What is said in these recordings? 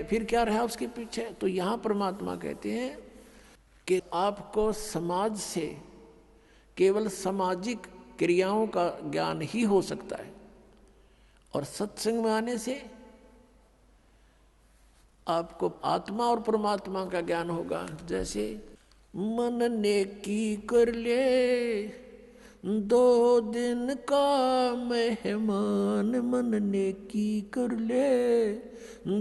फिर क्या रहा उसके पीछे? तो यहाँ परमात्मा कहते हैं कि आपको समाज से केवल सामाजिक क्रियाओं का ज्ञान ही हो सकता है, और सत्संग में आने से आपको आत्मा और परमात्मा का ज्ञान होगा। जैसे मन ने की कर ले 2 दिन का मेहमान, मन ने की कर ले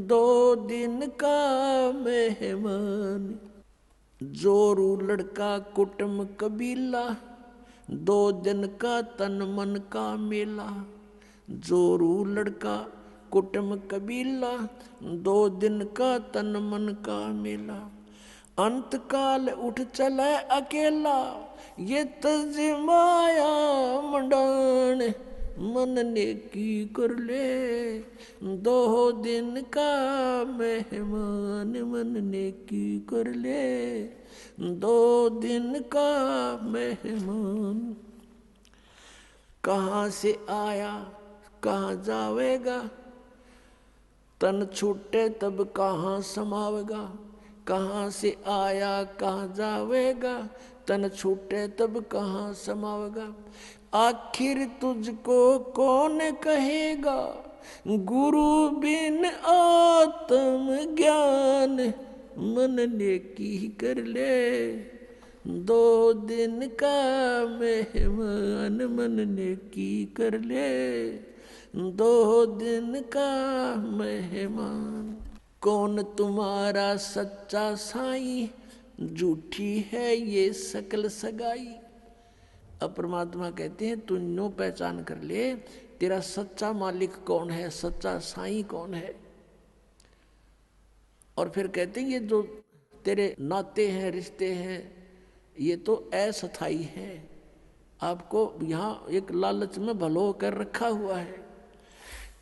2 दिन का मेहमान। जोरू लड़का कुटुम कबीला, 2 दिन का तन मन का मेला। जोरू लड़का कुटुम कबीला, 2 दिन का तन मन का मेला। अंत काल उठ चले अकेला, ये तज माया मंडान। मन ने की कर ले 2 दिन का मेहमान, मन ने की कर ले 2 दिन का मेहमान। कहाँ से आया कहाँ जावेगा, तन छूटे तब कहाँ समावेगा। कहाँ से आया कहाँ जावेगा, तन छूटे तब कहाँ समावेगा। आखिर तुझको कौन कहेगा, गुरु बिन आत्म ज्ञान। मन ने की कर ले 2 दिन का मेहमान, मन ने की कर ले 2 दिन का मेहमान। कौन तुम्हारा सच्चा साईं, झूठी है ये सकल सगाई। अब परमात्मा कहते हैं तू नो पहचान कर ले तेरा सच्चा मालिक कौन है, सच्चा साईं कौन है। और फिर कहते हैं ये जो तेरे नाते हैं, रिश्ते हैं, ये तो अस्थाई है। आपको यहाँ एक लालच में भलो कर रखा हुआ है।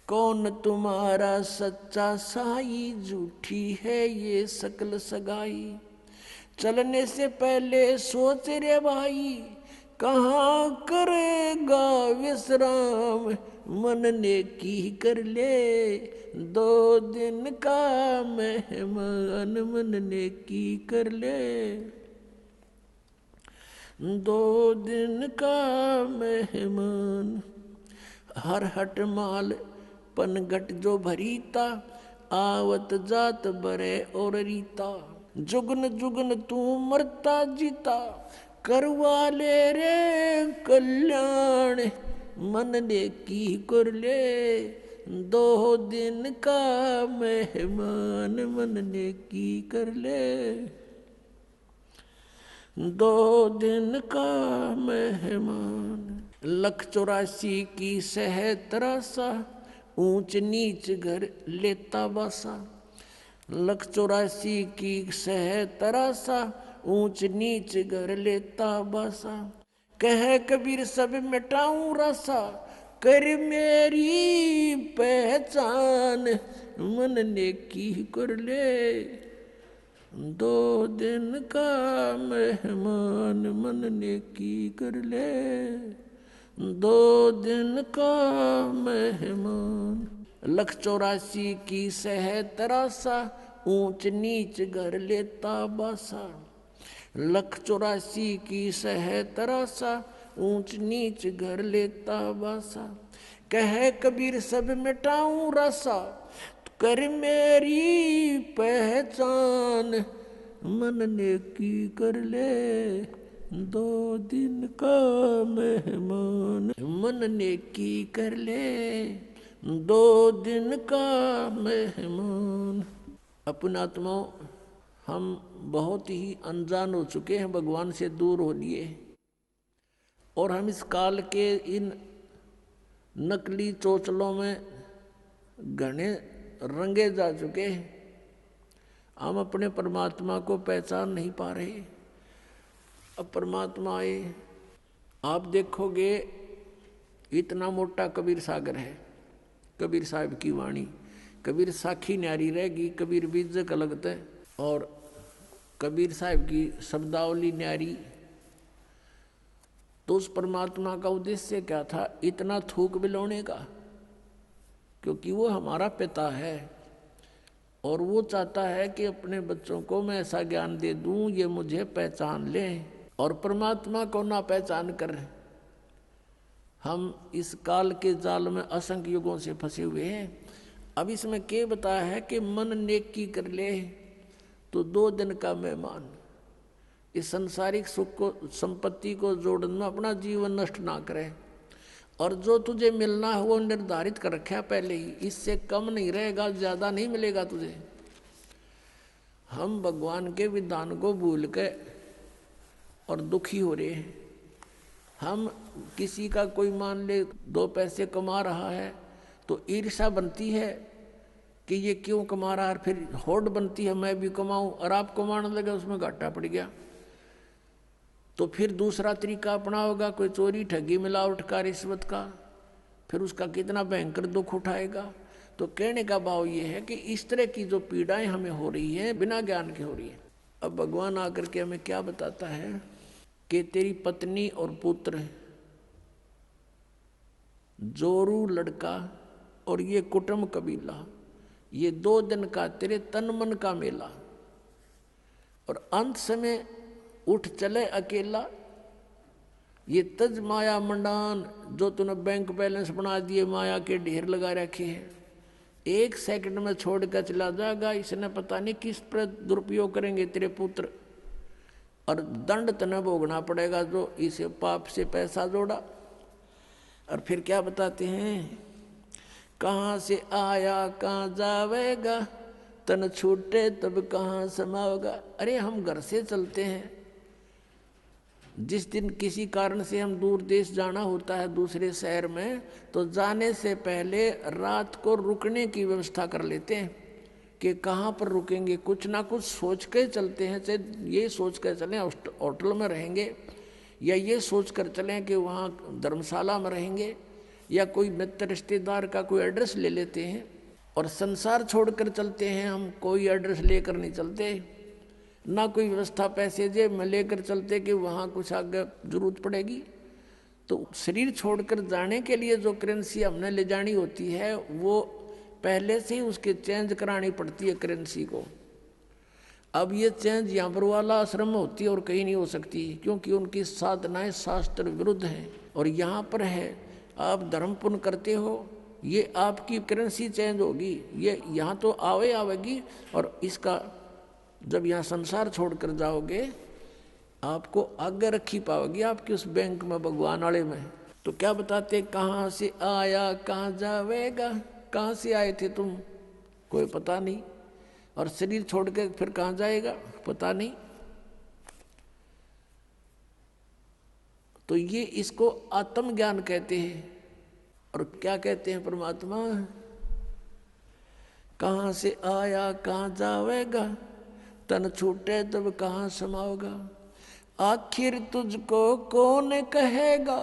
कौन तुम्हारा सच्चा साई, झूठी है ये सकल सगाई। चलने से पहले सोच रे भाई, कहाँ करेगा विश्राम। मन ने की कर ले 2 दिन का मेहमान, मन ने की कर ले 2 दिन का मेहमान। हर हट माल पनघट जो भरीता, आवत जात बरे और रीता। जुगन जुगन तू मरता जीता, करवा ले रे कल्याण। मन ने की कर ले 2 दिन का मेहमान, मन ने की कर ले 2 दिन का मेहमान। 184 की सह तरासा, ऊंच नीच घर लेता बासा। 184 की सह तरासा, ऊंच नीच घर लेता बासा। कह कबीर सब मिटाऊं रासा, कर मेरी पहचान। मन ने की कर ले 2 दिन का मेहमान, मन ने की कर ले 2 दिन का मेहमान। 184 की सह तरासा, ऊंच नीच घर लेता बासा। 184 की सह तरासा, ऊंच नीच घर लेता बासा। कह कबीर सब मिटाऊं रासा, कर मेरी पहचान। मन ने की कर ले 2 दिन का मेहमान, मन ने की कर ले 2 दिन का मेहमान। अपना आत्माओं, हम बहुत ही अनजान हो चुके हैं, भगवान से दूर हो लिए, और हम इस काल के इन नकली चोचलों में घने रंगे जा चुके हैं। हम अपने परमात्मा को पहचान नहीं पा रहे। अब परमात्मा आए, आप देखोगे इतना मोटा कबीर सागर है, कबीर साहब की वाणी। कबीर साखी न्यारी रहेगी, कबीर बीजक अलगत है, और कबीर साहब की शब्दावली न्यारी। तो उस परमात्मा का उद्देश्य क्या था इतना थूक बिलोने का? क्योंकि वो हमारा पिता है। और वो चाहता है कि अपने बच्चों को मैं ऐसा ज्ञान दे दूं ये मुझे पहचान लें, और परमात्मा को ना पहचान कर हम इस काल के जाल में असंख्य युगों से फंसे हुए हैं। अब इसमें क्या बताया है कि मन नेकी कर ले तो 2 दिन का मेहमान। इस संसारिक सुख को, संपत्ति को जोड़ने में अपना जीवन नष्ट ना करे, और जो तुझे मिलना है वो निर्धारित कर रखा पहले ही, इससे कम नहीं रहेगा, ज़्यादा नहीं मिलेगा तुझे। हम भगवान के विधान को भूल के और दुखी हो रहे हैं। हम किसी का कोई मान ले 2 पैसे कमा रहा है तो ईर्ष्या बनती है कि ये क्यों कमा रहा है, फिर होड़ बनती है मैं भी कमाऊं, और आप कमाने लगे उसमें घाटा पड़ गया तो फिर दूसरा तरीका अपना होगा, कोई चोरी ठगी मिलावट का, रिश्वत का, फिर उसका कितना भयंकर दुख उठाएगा। तो कहने का भाव ये है कि इस तरह की जो पीड़ाएं हमें हो रही हैं बिना ज्ञान के हो रही है। अब भगवान आकर के हमें क्या बताता है कि तेरी पत्नी और पुत्र, जोरू लड़का और ये कुटुंब कबीला, ये 2 दिन का तेरे तन मन का मेला, और अंत समय उठ चले अकेला। ये तज माया मंडान जो तूने बैंक बैलेंस बना दिए, माया के ढेर लगा रखे हैं, 1 सेकंड में छोड़ कर चला जाएगा। इसने पता नहीं किस पर दुरुपयोग करेंगे तेरे पुत्र, और दंड तने भोगना पड़ेगा जो इसे पाप से पैसा जोड़ा। और फिर क्या बताते हैं, कहाँ से आया कहाँ जावेगा, तन छूटे तब कहाँ समाओगा। अरे हम घर से चलते हैं, जिस दिन किसी कारण से हम दूर देश जाना होता है दूसरे शहर में, तो जाने से पहले रात को रुकने की व्यवस्था कर लेते हैं कि कहाँ पर रुकेंगे, कुछ ना कुछ सोच के चलते हैं। चाहे ये सोच कर चलें होटल में रहेंगे, या ये सोच कर चलें कि वहाँ धर्मशाला में रहेंगे, या कोई मित्र रिश्तेदार का कोई एड्रेस ले लेते हैं। और संसार छोड़कर चलते हैं हम, कोई एड्रेस लेकर नहीं चलते, ना कोई व्यवस्था पैसे जेब में लेकर चलते कि वहाँ कुछ आगे जरूरत पड़ेगी। तो शरीर छोड़कर जाने के लिए जो करेंसी हमने ले जानी होती है वो पहले से ही उसके चेंज करानी पड़ती है करेंसी को। अब ये चेंज यहाँ पर वाला आश्रम में होती है और कहीं नहीं हो सकती, क्योंकि उनकी साधनाएं शास्त्र विरुद्ध हैं। और यहाँ पर है आप धर्म पुण्य करते हो, ये आपकी करेंसी चेंज होगी, ये यहाँ तो आवेगी, और इसका जब यहाँ संसार छोड़कर जाओगे आपको आगे रखी पाओगी आपकी उस बैंक में, भगवान वाले में। तो क्या बताते, कहाँ से आया कहाँ जावेगा। कहाँ से आए थे तुम, कोई पता नहीं, और शरीर छोड़ के फिर कहाँ जाएगा पता नहीं। तो ये इसको आत्मज्ञान कहते हैं। और क्या कहते हैं परमात्मा, कहाँ से आया कहाँ जावेगा, तन छूटे तब कहाँ समाओगा। आखिर तुझको कौन कहेगा,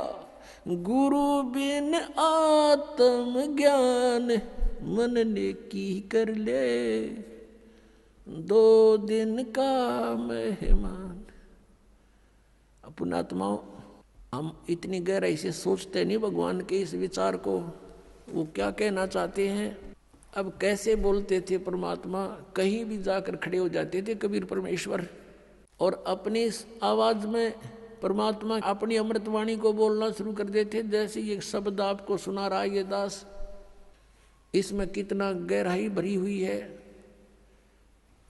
गुरु बिन आत्म ज्ञान, मन ने की कर ले 2 दिन का मेहमान। पुण्यात्माओं, हम इतनी गहराई से सोचते नहीं भगवान के इस विचार को, वो क्या कहना चाहते हैं। अब कैसे बोलते थे परमात्मा, कहीं भी जाकर खड़े हो जाते थे कबीर परमेश्वर, और अपनी आवाज में परमात्मा अपनी अमृतवाणी को बोलना शुरू कर देते। जैसे ये शब्द आपको सुना रहा है ये दास, इसमें कितना गहराई भरी हुई है।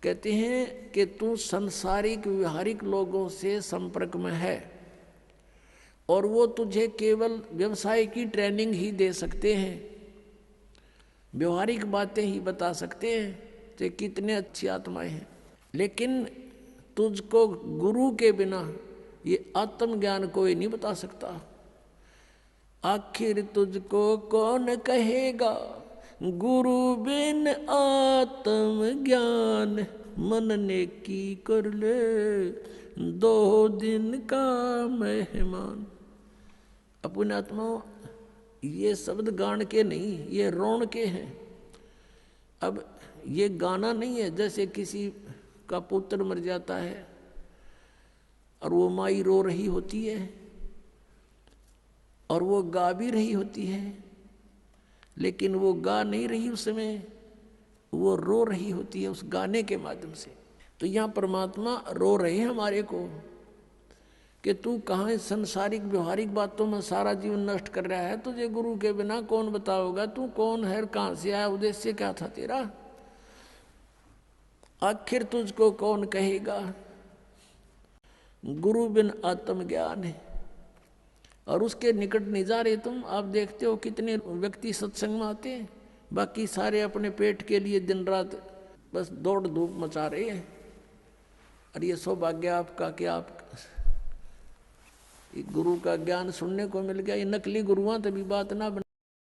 कहते हैं कि तू संसारिक व्यवहारिक लोगों से संपर्क में है, और वो तुझे केवल व्यवसाय की ट्रेनिंग ही दे सकते हैं, व्यवहारिक बातें ही बता सकते हैं कि कितने अच्छी आत्माएं हैं। लेकिन तुझको गुरु के बिना ये आत्मज्ञान कोई नहीं बता सकता। आखिर तुझको कौन कहेगा, गुरु बिन आत्म ज्ञान, मन ने की कर ले 2 दिन का मेहमान। अपने आत्माओं, ये शब्द गान के नहीं, ये रोण के हैं। अब ये गाना नहीं है, जैसे किसी का पुत्र मर जाता है और वो माई रो रही होती है और वो गा भी रही होती है, लेकिन वो गा नहीं रही उस समय, वो रो रही होती है उस गाने के माध्यम से। तो यहाँ परमात्मा रो रहे हैं हमारे को कि तू कहाँ इस संसारिक व्यवहारिक बातों में सारा जीवन नष्ट कर रहा है, तुझे गुरु के बिना कौन बताओगा, तू कौन है, कहाँ से आया, उद्देश्य क्या था तेरा, आखिर तुझको कौन कहेगा। गुरु बिन आत्मज्ञान है। और उसके निकट नहीं जा रहे तुम। आप देखते हो कितने व्यक्ति सत्संग में आते हैं, बाकी सारे अपने पेट के लिए दिन रात बस दौड़ धूप मचा रहे हैं। और ये सौभाग्य आपका कि आप गुरु का ज्ञान सुनने को मिल गया। ये नकली गुरुआं तभी बात ना बन